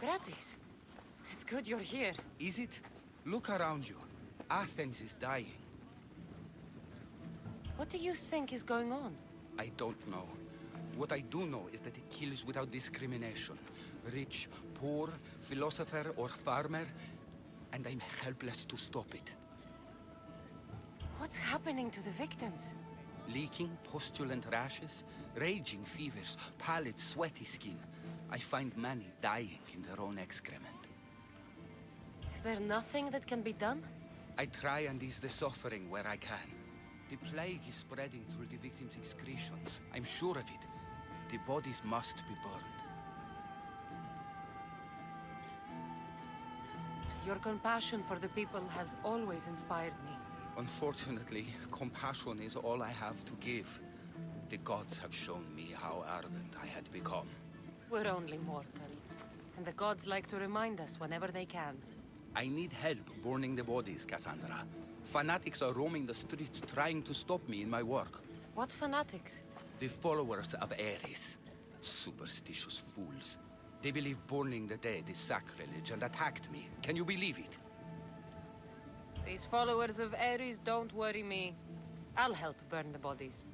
Hippocrates. It's good you're here. Is it? Look around you. Athens is dying. What do you think is going on? I don't know. What I do know is that it kills without discrimination. Rich, poor, philosopher or farmer, and I'm helpless to stop it. What's happening to the victims? Leaking, postulant rashes, raging fevers, pallid, sweaty skin. I find many dying in their own excrement. Is there nothing that can be done? I try and ease the suffering where I can. The plague is spreading through the victims' excretions. I'm sure of it. The bodies must be burned. Your compassion for the people has always inspired me. Unfortunately, compassion is all I have to give. The gods have shown me how arrogant I had become. We're only mortal, and the gods like to remind us whenever they can. I need help burning the bodies, Cassandra. Fanatics are roaming the streets trying to stop me in my work. What fanatics? The followers of Ares. Superstitious fools. They believe burning the dead is sacrilege and attacked me. Can you believe it? These followers of Ares don't worry me. I'll help burn the bodies.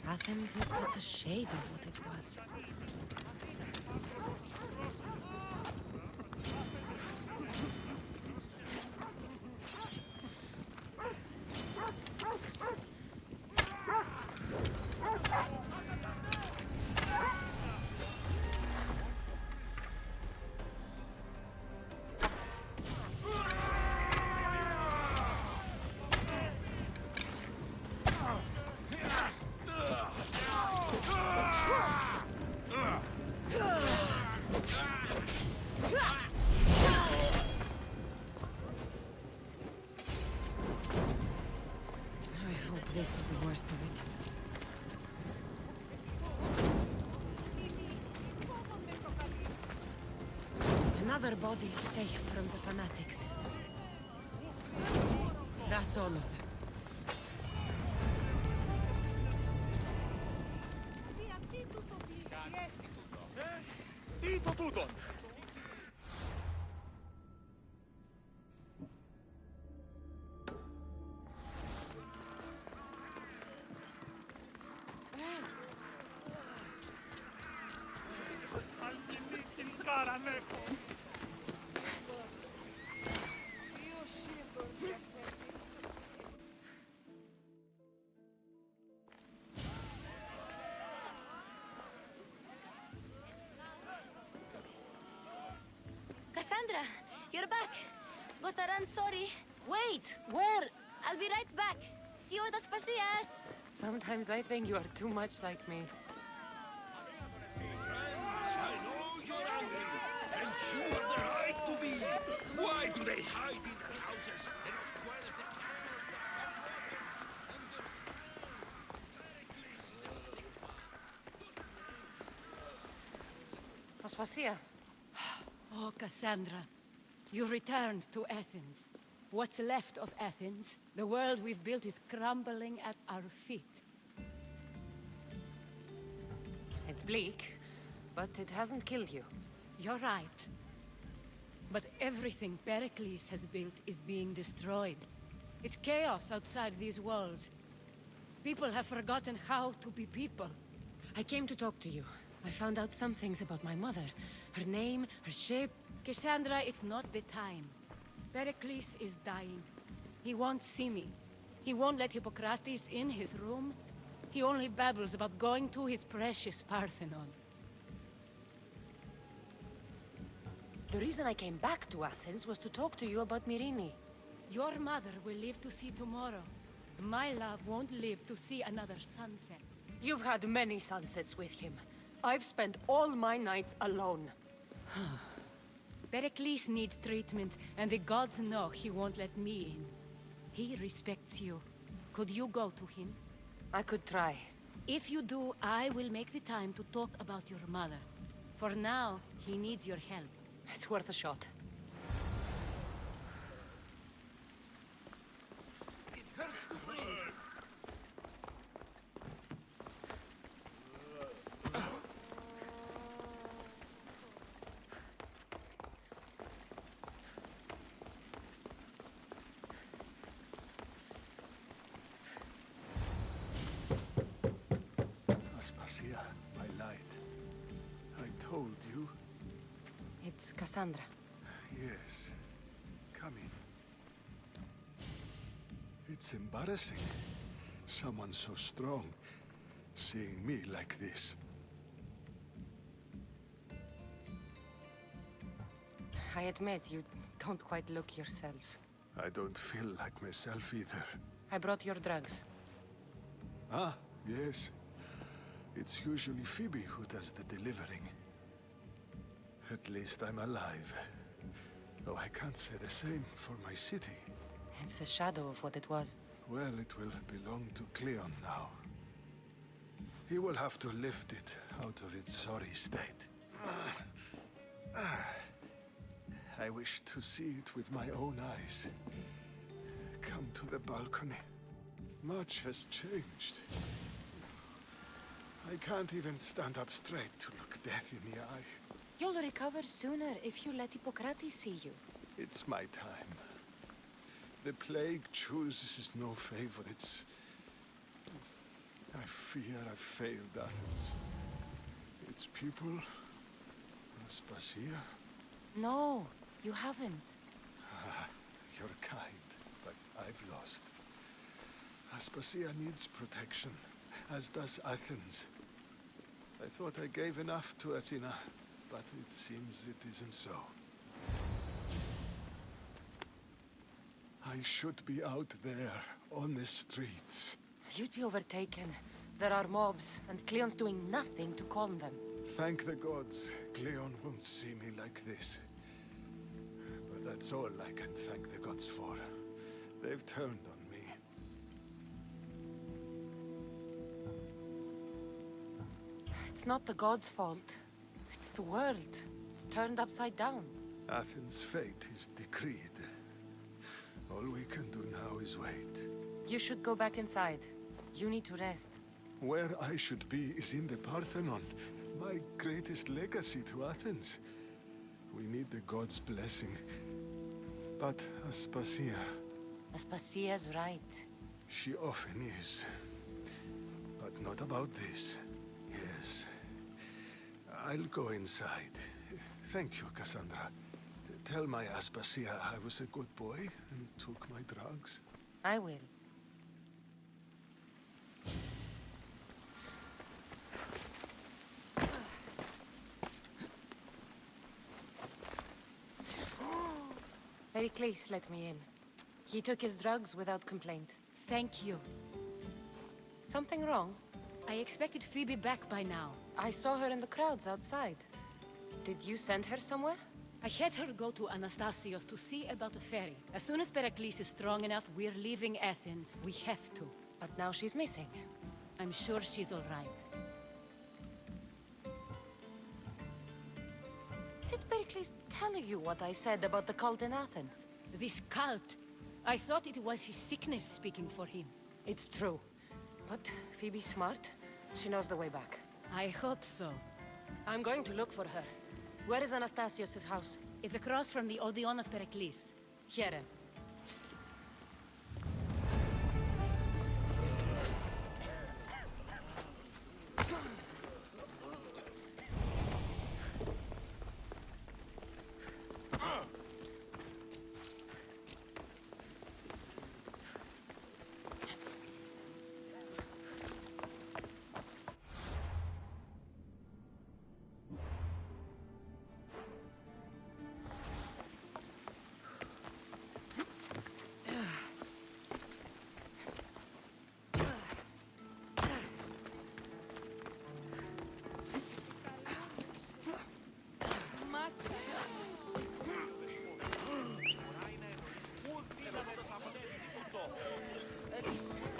Athens is but a shade of what it was. I hope this is the worst of it. Another body safe from the fanatics. That's all of them. Τι το τούτον! Cassandra, you're back. Gotta run, sorry. Wait! Where? I'll be right back. See you at Aspasias. Sometimes I think you are too much like me. I know you're angry, and you have the right to be. Why do they hide in their houses and not quell the chaos? Aspasia. Oh, Cassandra, you returned to Athens. What's left of Athens, the world we've built is crumbling at our feet. It's bleak, but it hasn't killed you. You're right. But everything Pericles has built is being destroyed. It's chaos outside these walls. People have forgotten how to be people. I came to talk to you. I found out some things about my mother. Her name, her shape. Cassandra, it's not the time. Pericles is dying. He won't see me. He won't let Hippocrates in his room. He only babbles about going to his precious Parthenon. The reason I came back to Athens was to talk to you about Myrine. Your mother will live to see tomorrow. My love won't live to see another sunset. You've had many sunsets with him. I've spent all my nights alone. Pericles needs treatment, and the gods know he won't let me in. He respects you. Could you go to him? I could try. If you do, I will make the time to talk about your mother. For now, he needs your help. It's worth a shot. It hurts to breathe. Aspasia, my light. I told you. It's Cassandra. Yes. Come in. It's embarrassing. Someone so strong seeing me like this. I admit you don't quite look yourself. I don't feel like myself either. I brought your drugs. Ah, yes. It's usually Phoebe who does the delivering. At least I'm alive. Though I can't say the same for my city. It's a shadow of what it was. Well, it will belong to Cleon now. He will have to lift it out of its sorry state. I wish to see it with my own eyes. Come to the balcony. Much has changed. I can't even stand up straight to look death in the eye. You'll recover sooner if you let Hippocrates see you. It's my time. The plague chooses no favorites. I fear I've failed Athens. Its people, Aspasia. No, you haven't. You're kind, but I've lost. Aspasia needs protection, as does Athens. I thought I gave enough to Athena, but it seems it isn't so. I should be out there, on the streets. You'd be overtaken. There are mobs, and Cleon's doing nothing to calm them. Thank the gods, Cleon won't see me like this. But that's all I can thank the gods for. They've turned on me. It's not the gods' fault. It's the world. It's turned upside down. Athens' fate is decreed. All we can do now is wait. You should go back inside. You need to rest. Where I should be is in the Parthenon, my greatest legacy to Athens. We need the gods' blessing. But Aspasia, Aspasia's right. she often is. But not about this. Yes. I'll go inside. Thank you, Cassandra. Tell my Aspasia I was a good boy and took my drugs. I will. Pericles let me in. He took his drugs without complaint. Thank you. Something wrong? I expected Phoebe back by now. I saw her in the crowds outside. Did you send her somewhere? I had her go to Anastasios to see about a ferry. As soon as Pericles is strong enough, we're leaving Athens. We have to. But now she's missing. I'm sure she's all right. Did Pericles tell you what I said about the cult in Athens? This cult. I thought it was his sickness speaking for him. It's true. But Phoebe's smart. She knows the way back. I hope so. I'm going to look for her. Where is Anastasios' house? It's across from the Odeon of Pericles. Here.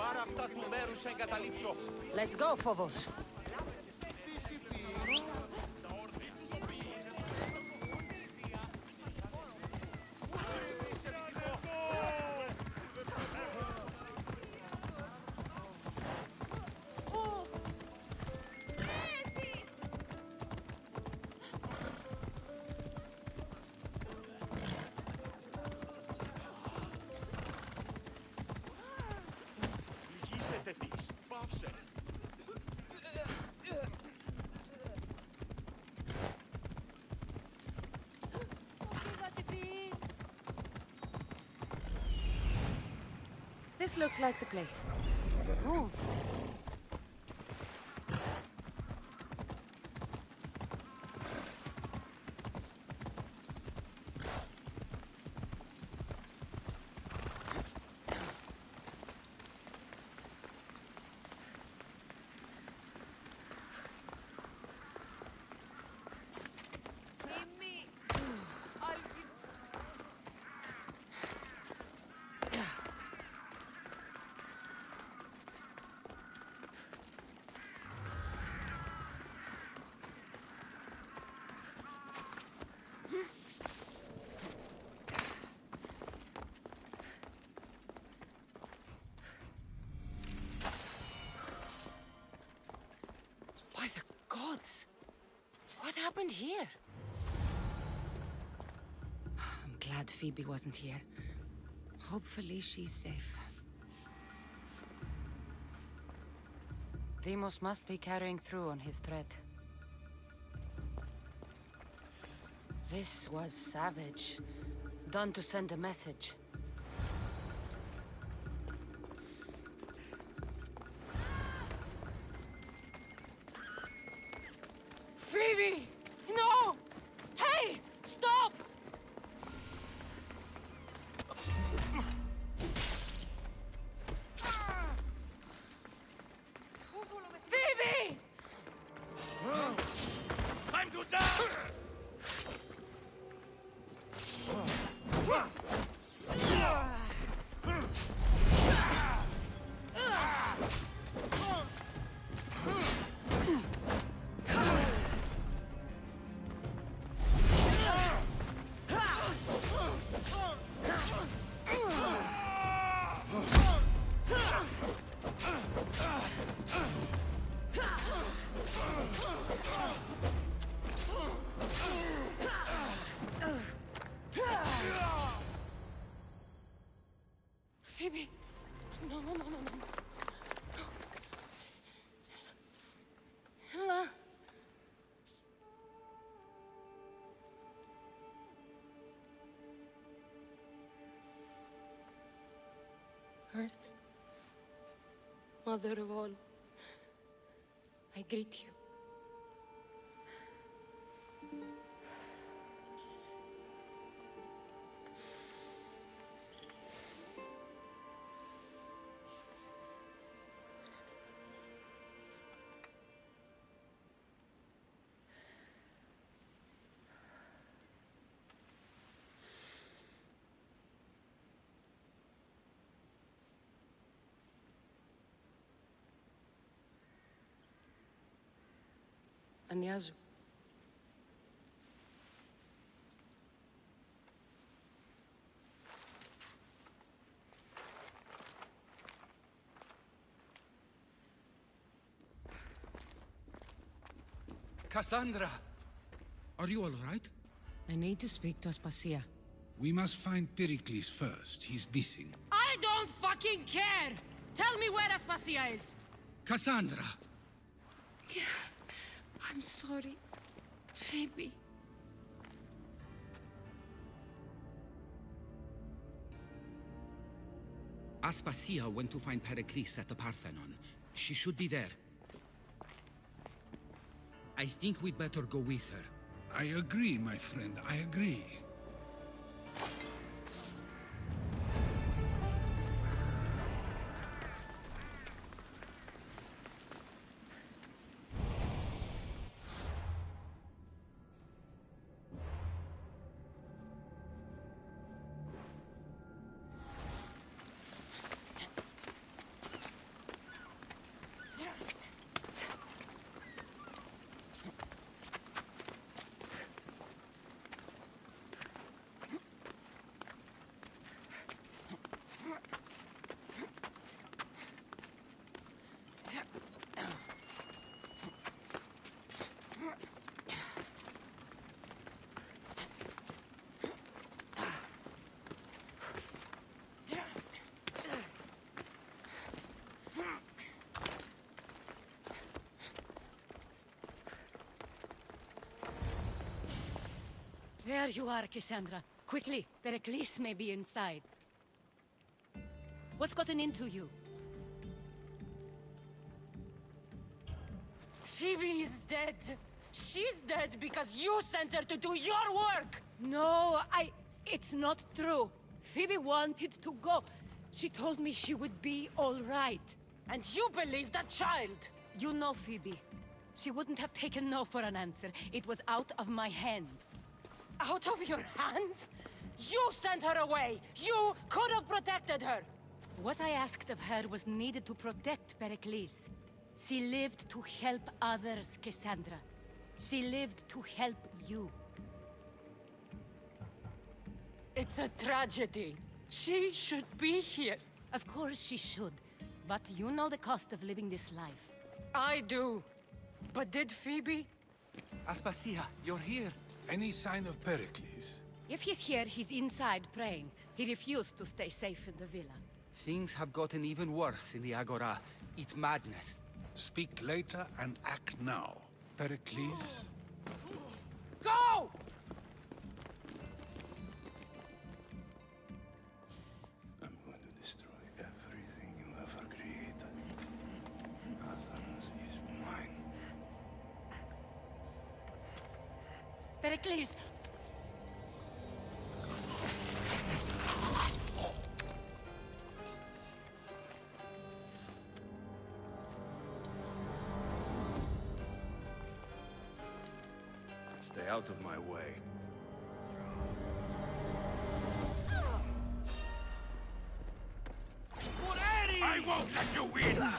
Πάρε αυτά του μέρους σε εγκαταλείψω. Let's go, Phobos. Λυγίσετε της. Πάυσε. This looks like the place. Move. By the gods! What happened here? I'm glad Phoebe wasn't here. Hopefully she's safe. Deimos must be carrying through on his threat. This was savage. Done to send a message. Phoebe! No! Hey! Stop! Phoebe! Time to die! Phoebe! No, no, no, no, no. Ella! Earth, Mother of all, I greet you. Ανιάζω. Cassandra! Are you all right? I need to speak to Aspasia. We must find Pericles first. He's missing. I don't fucking care! Tell me where Aspasia is! Cassandra! I'm sorry, Phoebe. Aspasia went to find Pericles at the Parthenon. She should be there. I think we'd better go with her. I agree, my friend. I agree. There you are, Cassandra. Quickly, Pericles may be inside. What's gotten into you? Phoebe is dead. She's dead because you sent her to do your work! No, it's not true. Phoebe wanted to go. She told me she would be all right. And you believe that child! You know Phoebe. She wouldn't have taken no for an answer. It was out of my hands. Out of your hands? You sent her away! You could have protected her! What I asked of her was needed to protect Pericles. She lived to help others, Cassandra. She lived to help you. It's a tragedy. She should be here. Of course she should. But you know the cost of living this life. I do. But did Phoebe? Aspasia, you're here. Any sign of Pericles? If he's here, he's inside praying. He refused to stay safe in the villa. Things have gotten even worse in the Agora. It's madness. Speak later and act now. Pericles? Go! I'm going to destroy everything you ever created. Athens is mine. Pericles! Stay out of my way. I won't let you win!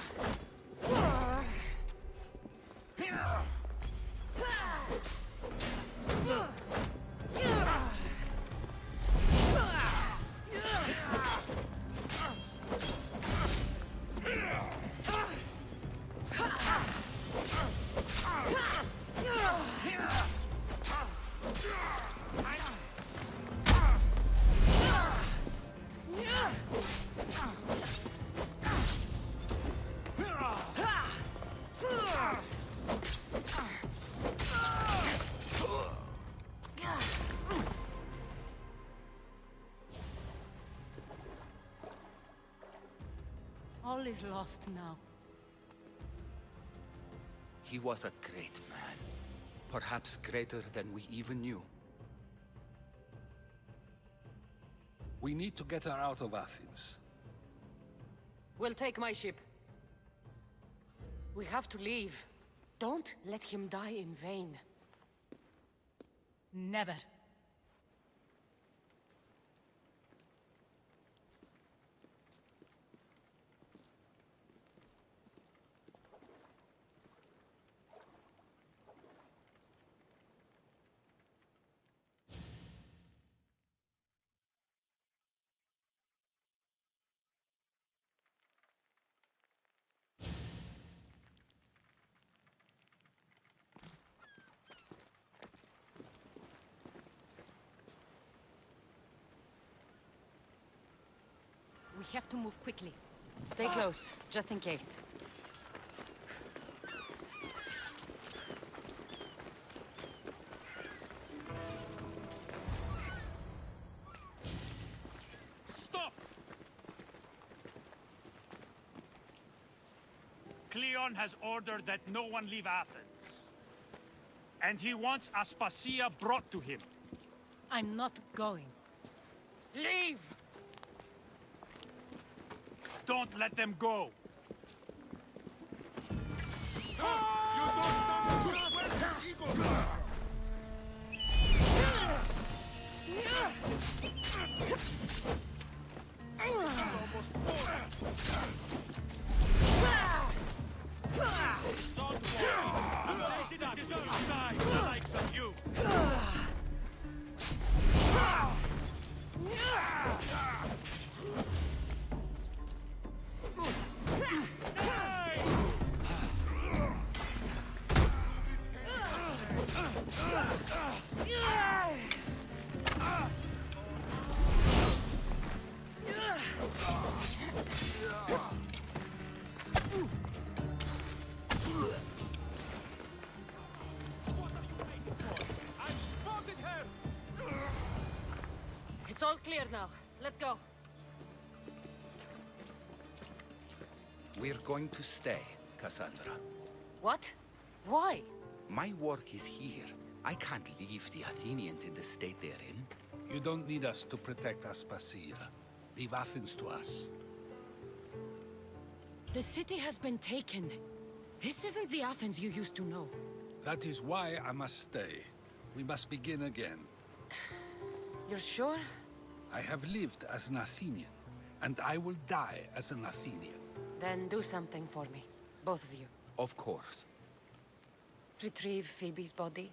All is lost now. He was a great man. Perhaps greater than we even knew. We need to get her out of Athens. We'll take my ship. We have to leave. Don't let him die in vain. Never. We have to move quickly. Stay close, just in case. Stop! Cleon has ordered that no one leave Athens. And he wants Aspasia brought to him. I'm not going. Leave! Don't let them go. Don't worry. Sit up inside the likes of you. clear now. Let's go. We're going to stay, Cassandra. What? Why? My work is here. I can't leave the Athenians in the state they're in. You don't need us to protect Aspasia. Leave Athens to us. The city has been taken. This isn't the Athens you used to know. That is why I must stay. We must begin again. You're sure? I have lived as an Athenian, and I will die as an Athenian. Then do something for me. Both of you. Of course. Retrieve Phoebe's body.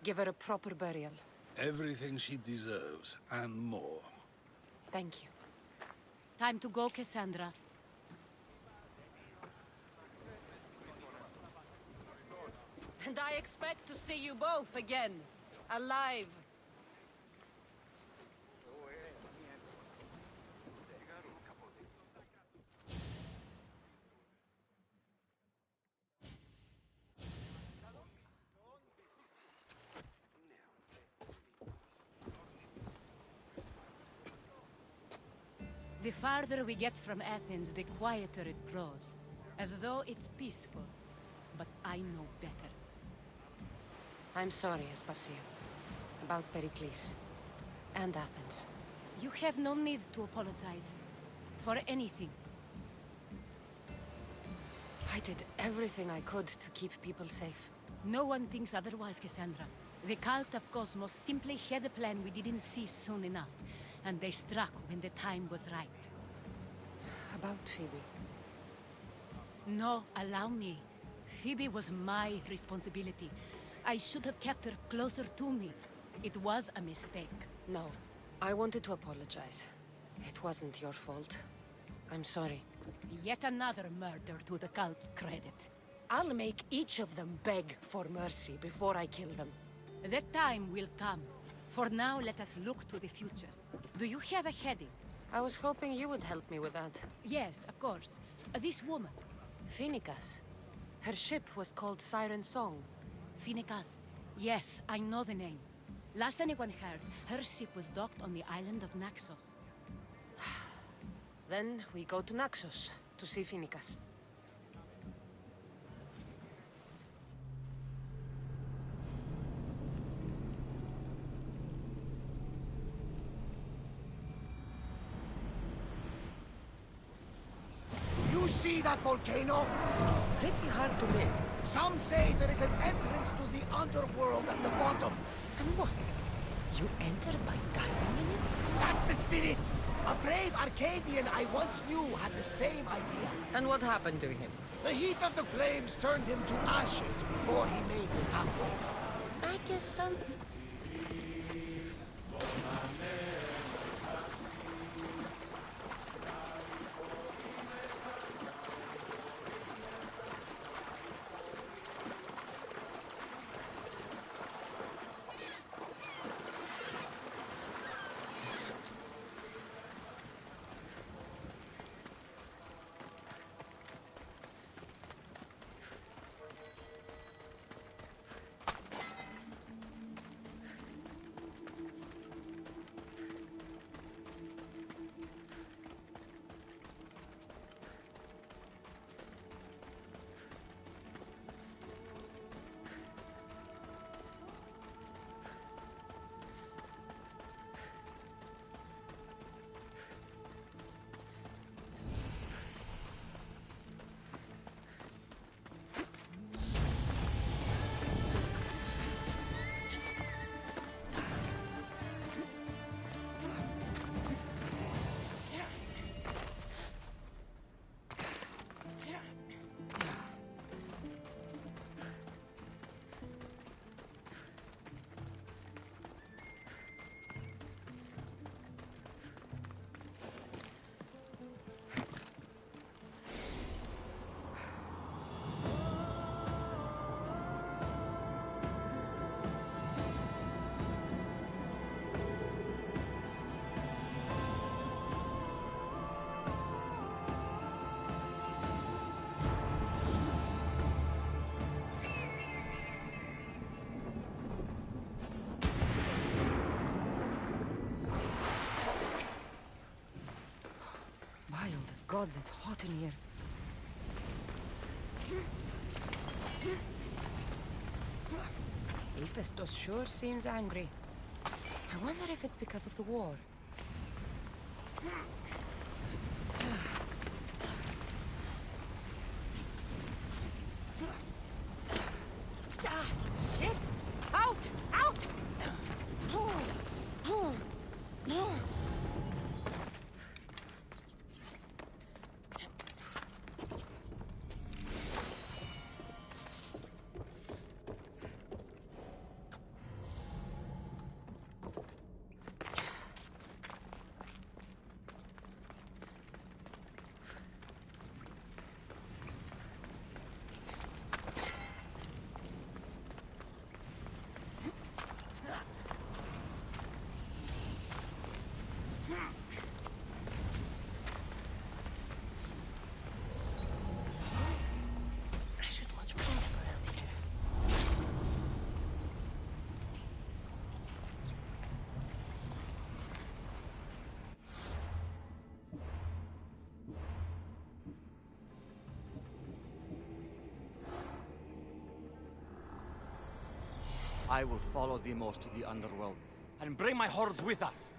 Give her a proper burial. Everything she deserves, and more. Thank you. Time to go, Cassandra. And I expect to see you both again. Alive. The farther we get from Athens, the quieter it grows. As though it's peaceful. But I know better. I'm sorry, Aspasia. About Pericles. And Athens. You have no need to apologize. For anything. I did everything I could to keep people safe. No one thinks otherwise, Cassandra. The cult of Cosmos simply had a plan we didn't see soon enough. And they struck when the time was right. About Phoebe. No, allow me. Phoebe was my responsibility. I should have kept her closer to me. It was a mistake. No. I wanted to apologize. It wasn't your fault. I'm sorry. Yet another murder to the cult's credit. I'll make each of them beg for mercy before I kill them. That time will come. For now, let us look to the future. Do you have a heading? I was hoping you would help me with that. Yes, of course. This woman, Phoenicas. Her ship was called Siren Song. Phoenicas. Yes, I know the name. Last anyone heard, her ship was docked on the island of Naxos. Then we go to Naxos to see Phoenicas. Do you see that volcano? It's pretty hard to miss. Some say there is an entrance to the underworld at the bottom. And what? You enter by diving in it? That's the spirit! A brave Arcadian I once knew had the same idea. And what happened to him? The heat of the flames turned him to ashes before he made it halfway down. I guess some... gods, it's hot in here. Hephaestus sure seems angry. I wonder if it's because of the war. Ah, shit! Out! Out! I should watch my step around here. I will follow the Emos to the underworld and bring my hordes with us.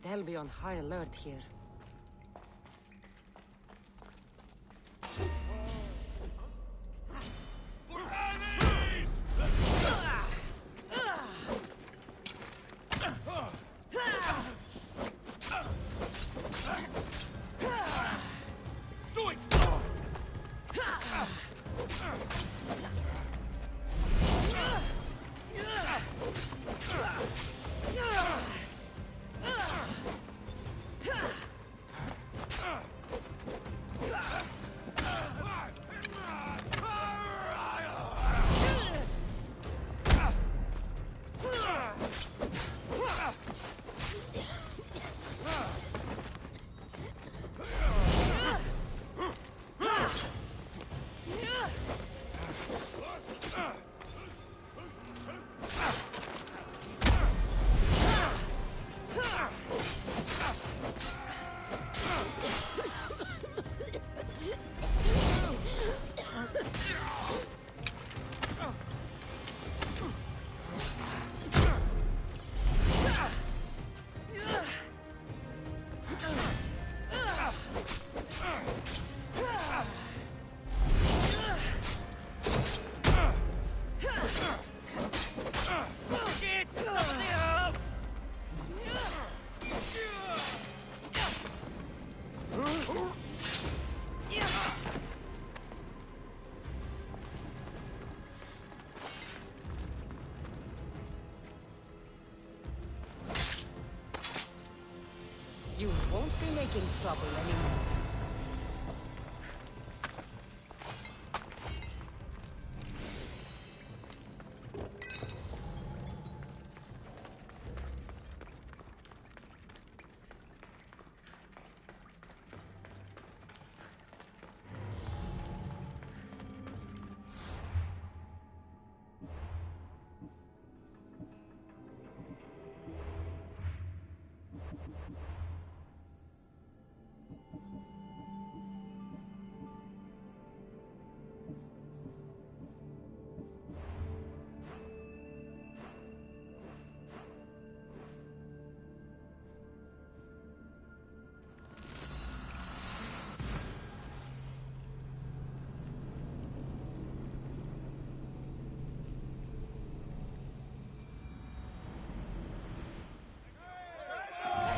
They'll be on high alert here. You won't be making trouble anymore.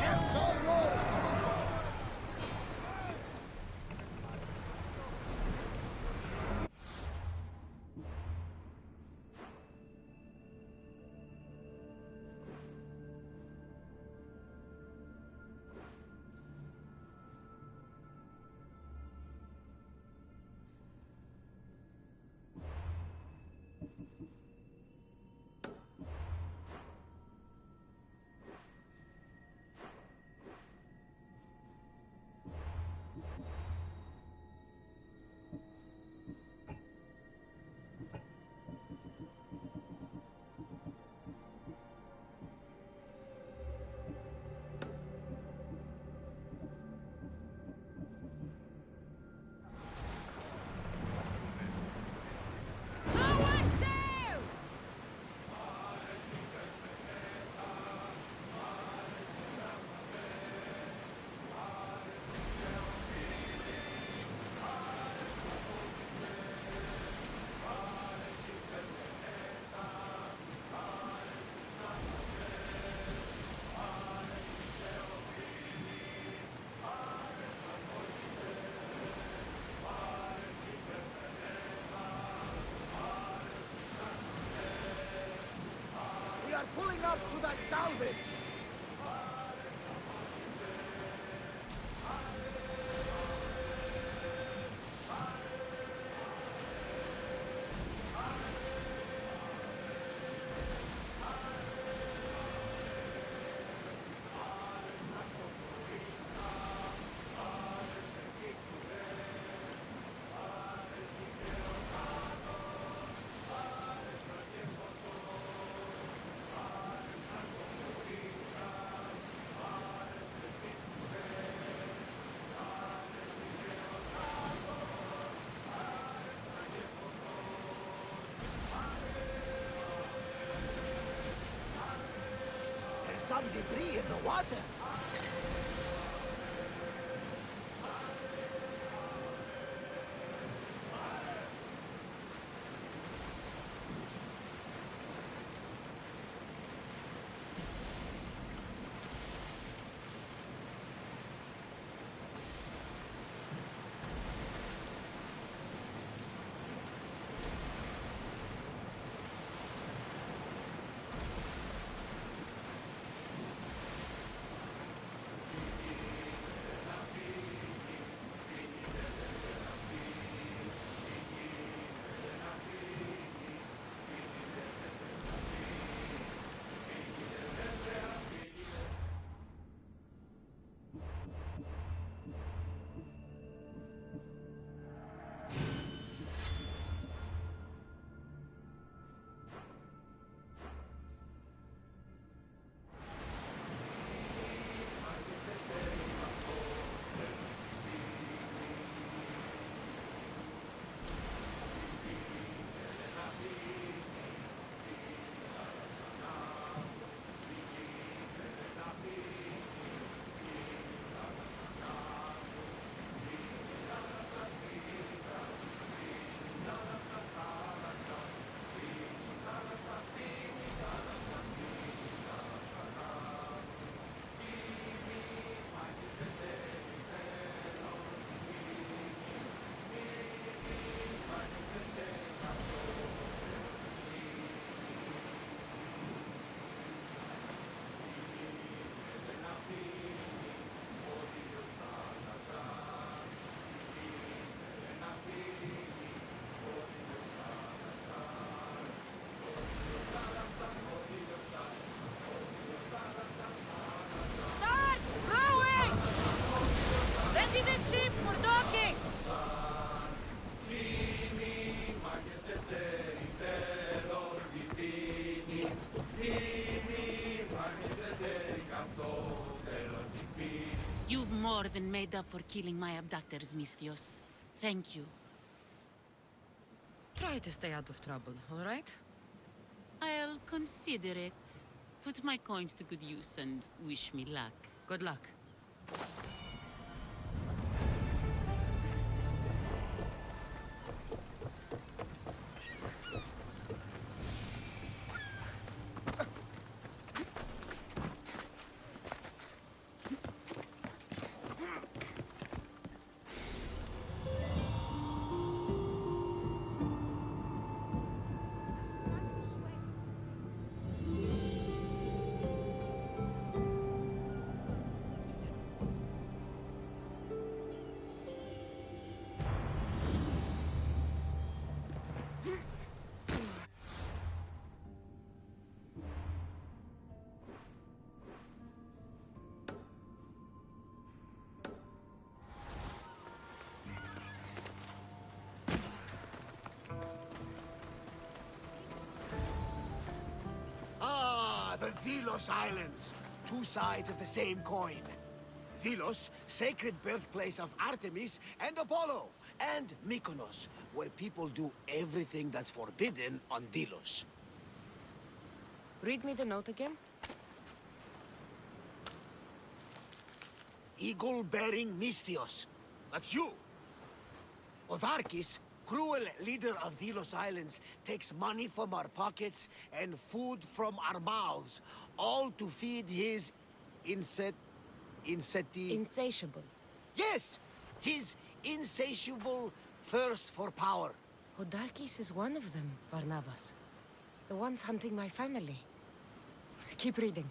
Helm's all yours, Commander. We are pulling up to that salvage. some debris in the water. Start rowing! Ready the ship for docking! You've more than made up for killing my abductors, Misthios. Thank you. Try to stay out of trouble, all right? I'll consider it. Put my coins to good use and wish me luck. Good luck. The Delos Islands. Two sides of the same coin. Delos, sacred birthplace of Artemis and Apollo. And Mykonos, where people do everything that's forbidden on Delos. Read me the note again. Eagle-bearing Misthios. That's you. Otharkis, cruel leader of Delos Islands, takes money from our pockets and food from our mouths, all to feed his Insatiable. Yes! His insatiable thirst for power. Odarkis is one of them, Varnavas. The ones hunting my family. Keep reading.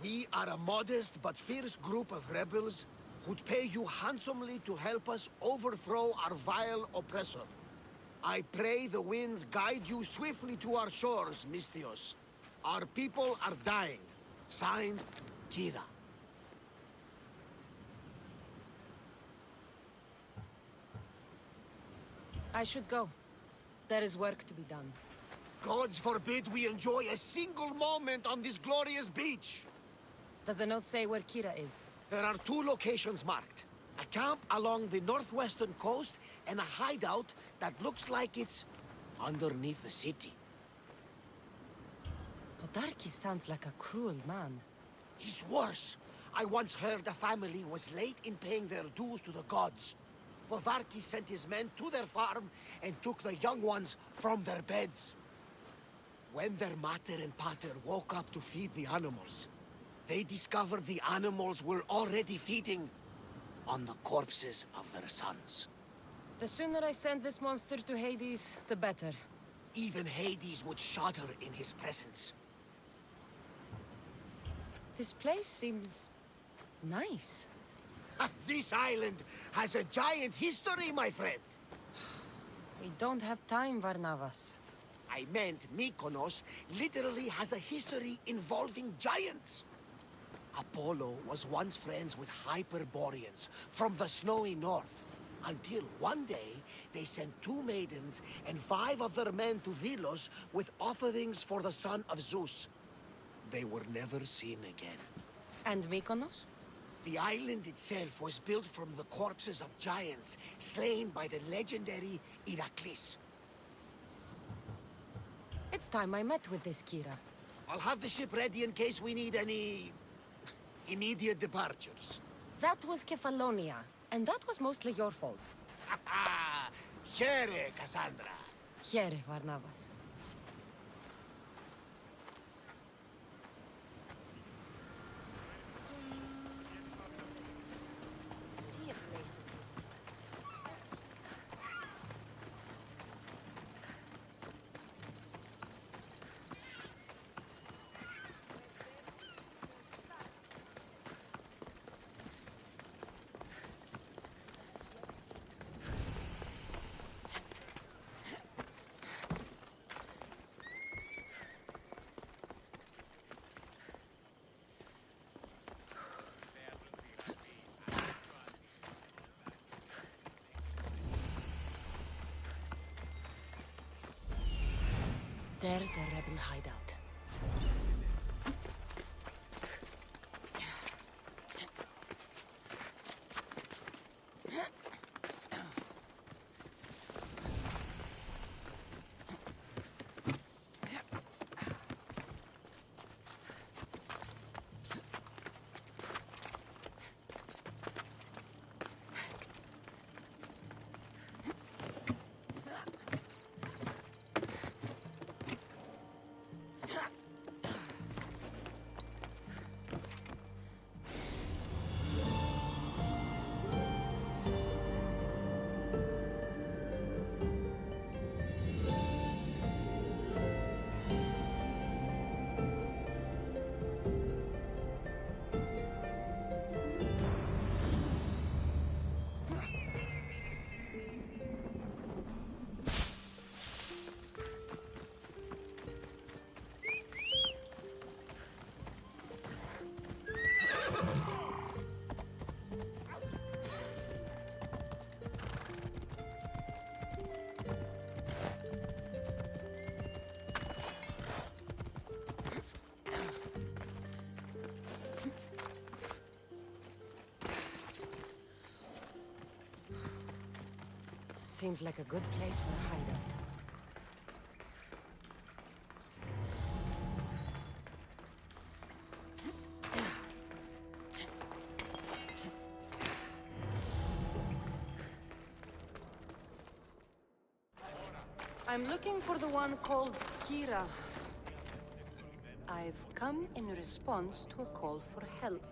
We are a modest but fierce group of rebels who'd pay you handsomely to help us overthrow our vile oppressor. I pray the winds guide you swiftly to our shores, Misthios. Our people are dying. Signed, Kira. I should go. There is work to be done. Gods forbid we enjoy a single moment on this glorious beach. Does the note say where Kira is? There are two locations marked. A camp along the northwestern coast and a hideout that looks like it's underneath the city. Podarkis sounds like a cruel man. He's worse. I once heard a family was late in paying their dues to the gods. Bodarkes sent his men to their farm and took the young ones from their beds. When their mater and pater woke up to feed the animals, they discovered the animals were already feeding on the corpses of their sons. The sooner I send this monster to Hades, the better. Even Hades would shudder in his presence. This place seems nice. This island has a giant history, my friend. We don't have time, Varnavas. I meant Mykonos literally has a history involving giants. Apollo was once friends with Hyperboreans from the snowy north, until one day they sent 2 maidens and 5 of their men to Delos with offerings for the son of Zeus. They were never seen again. And Mykonos? The island itself was built from the corpses of giants slain by the legendary Iraklis. It's time I met with this Kira. I'll have the ship ready in case we need any immediate departures. That was Kefalonia, and that was mostly your fault. Here, Cassandra. Here, Varnavas. There's the rebel hideout. Seems like a good place for a hideout. I'm looking for the one called Kira. I've come in response to a call for help.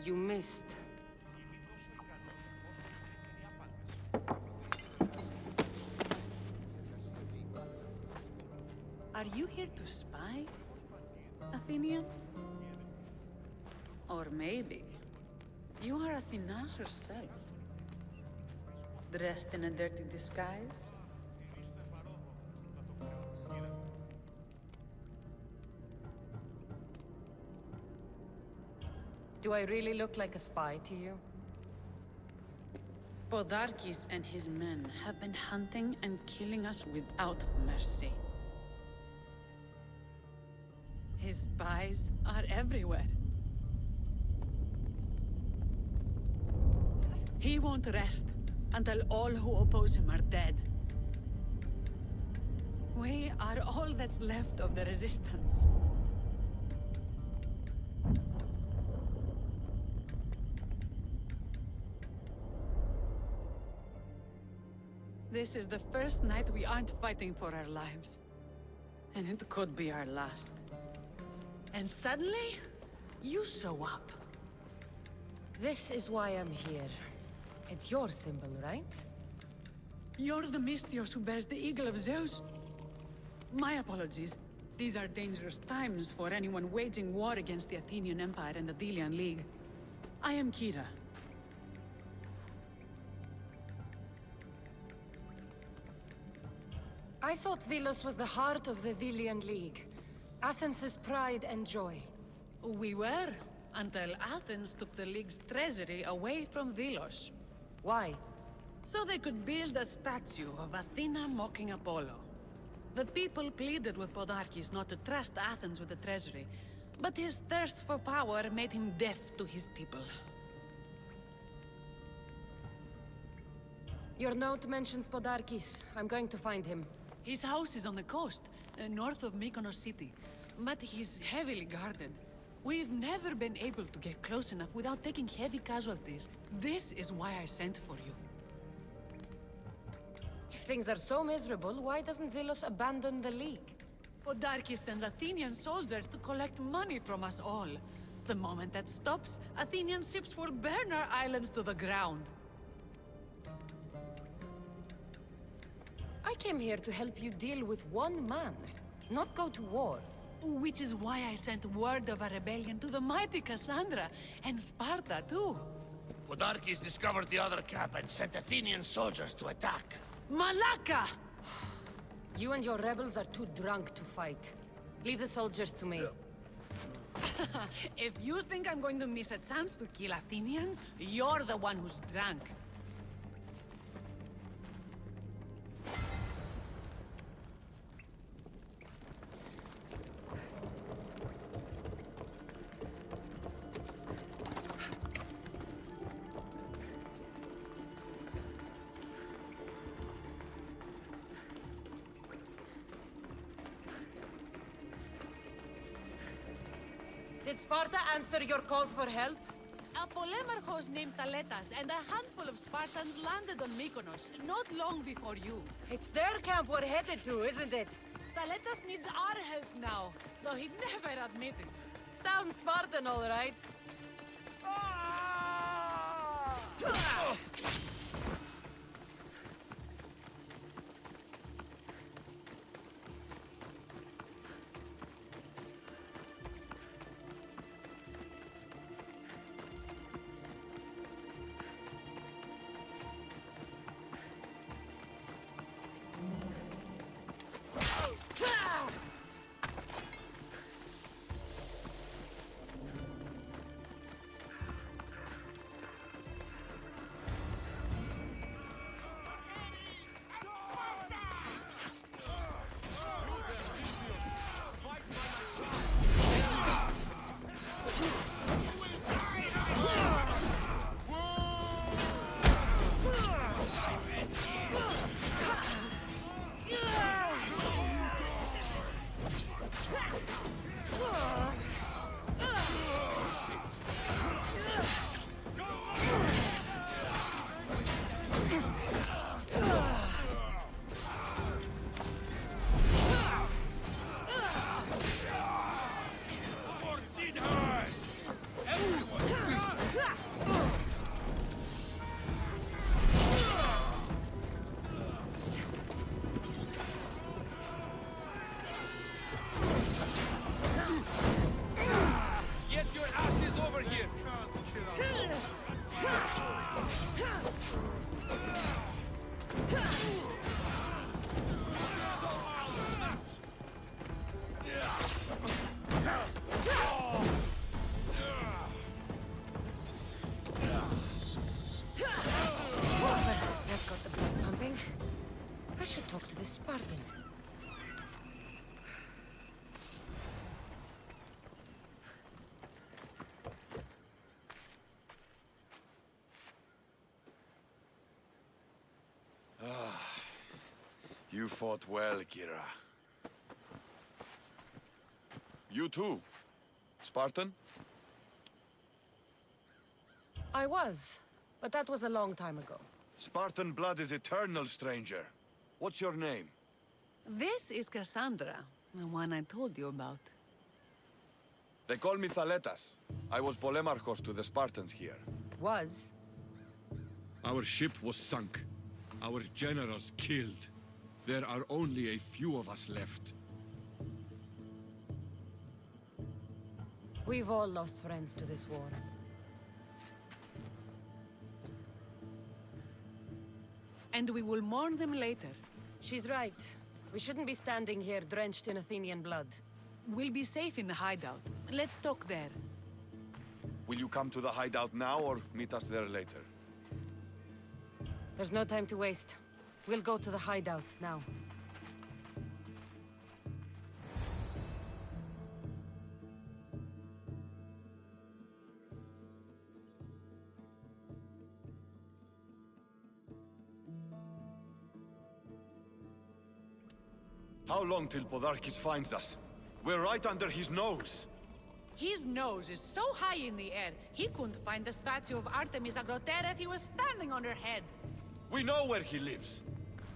You missed. Are you here to spy, Athenian? Or maybe you are Athena herself, dressed in a dirty disguise? Do I really look like a spy to you? Bodarkes and his men have been hunting and killing us without mercy. His spies are everywhere. He won't rest until all who oppose him are dead. We are all that's left of the Resistance. This is the first night we aren't fighting for our lives. And it could be our last. And suddenly, you show up. This is why I'm here. It's your symbol, right? You're the Misthios who bears the Eagle of Zeus? My apologies. These are dangerous times for anyone waging war against the Athenian Empire and the Delian League. I am Kira. I thought Delos was the heart of the Delian League. Athens' pride and joy. We were, until Athens took the League's treasury away from Delos. Why? So they could build a statue of Athena mocking Apollo. The people pleaded with Podarkes not to trust Athens with the treasury, but his thirst for power made him deaf to his people. Your note mentions Podarkes. I'm going to find him. His house is on the coast, north of Mykonos city, but he's heavily guarded. We've never been able to get close enough without taking heavy casualties. This is why I sent for you. If things are so miserable, why doesn't Delos abandon the League? Podarkes sends Athenian soldiers to collect money from us all. The moment that stops, Athenian ships will burn our islands to the ground. I came here to help you deal with one man, not go to war. Which is why I sent word of a rebellion to the mighty Cassandra, and Sparta too. Podarkes discovered the other camp and sent Athenian soldiers to attack. Malaka! You and your rebels are too drunk to fight. Leave the soldiers to me. If you think I'm going to miss a chance to kill Athenians, you're the one who's drunk. Did Sparta answer your call for help? A polemarchos named Thaletas and a handful of Spartans landed on Mykonos, not long before you. It's their camp we're headed to, isn't it? Thaletas needs our help now, though he'd never admit it. Sounds Spartan, all right. Spartan. You fought well, Kira. You too. Spartan? I was, but that was a long time ago. Spartan blood is eternal, stranger. What's your name? This is Cassandra, the one I told you about. They call me Thaletas. I was Polemarchos to the Spartans here. Was? Our ship was sunk. Our generals killed. There are only a few of us left. We've all lost friends to this war. And we will mourn them later. She's right. We shouldn't be standing here drenched in Athenian blood. We'll be safe in the hideout. Let's talk there. Will you come to the hideout now or meet us there later? There's no time to waste. We'll go to the hideout now. How long till Podarkis finds us? We're right under his nose. His nose is so high in the air, he couldn't find the statue of Artemis Agrotera if he was standing on her head. We know where he lives.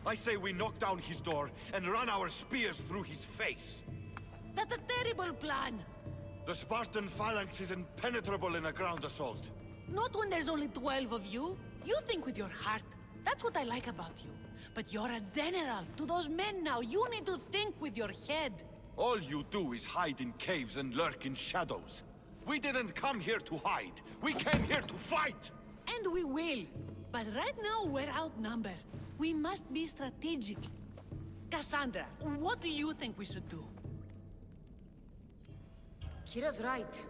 I say we knock down his door and run our spears through his face. That's a terrible plan. The Spartan phalanx is impenetrable in a ground assault. Not when there's only 12 of you. You think with your heart. That's what I like about you. But you're a general. To those men now, you need to think with your head. All you do is hide in caves and lurk in shadows. We didn't come here to hide. We came here to fight! And we will. But right now, we're outnumbered. We must be strategic. Cassandra, what do you think we should do? Kira's right.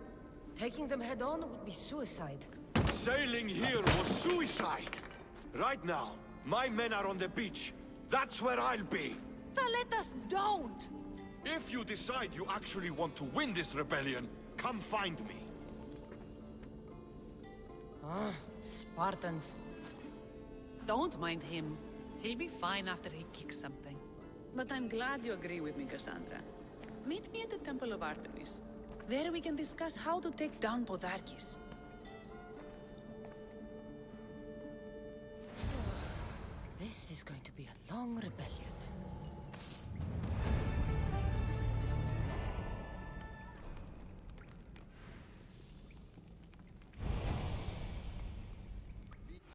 Taking them head on would be suicide. Sailing here was suicide! Right now, my men are on the beach. That's where I'll be. Let us don't! If you decide you actually want to win this rebellion, come find me. Ah, Spartans. Don't mind him. He'll be fine after he kicks something. But I'm glad you agree with me, Cassandra. Meet me at the Temple of Artemis. There we can discuss how to take down Podarkis. This is going to be a long rebellion.